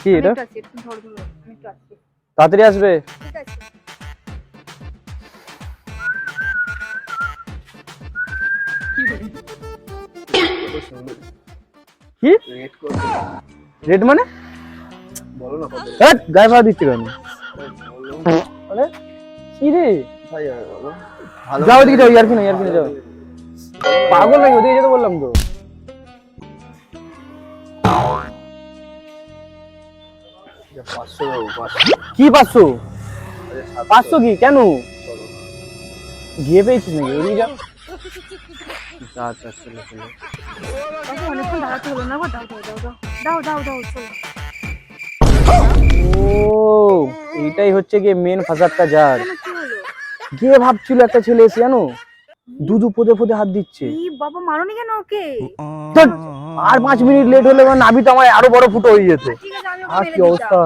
কি এটা? তাড়াতাড়ি আসবে। কি রেড মানে? বলো না কত গায়ে ভাড়া দিচ্ছি কেন? মানে কি রে? যাও ওদিকে যাও, ইয়ার কি যাও। পাগল নাকি? ওদিকে যেতে বললাম তো। কি 500? 500 কি কেন? গিয়ে পেয়েছিস নাকি? ওদিকে যা। ও এইটাই হচ্ছে গিয়ে মেন ফাসাদটা যার। গিয়ে ভাবছিল একটা ছেলে এসে জানো দুধু পদে পদে হাত দিচ্ছে। বাবা মারোনি কেন ওকে? আর 5 মিনিট লেট হলে নাভি তো আমার আরো বড় ফুটো হয়ে যেত। আর কি অবস্থা।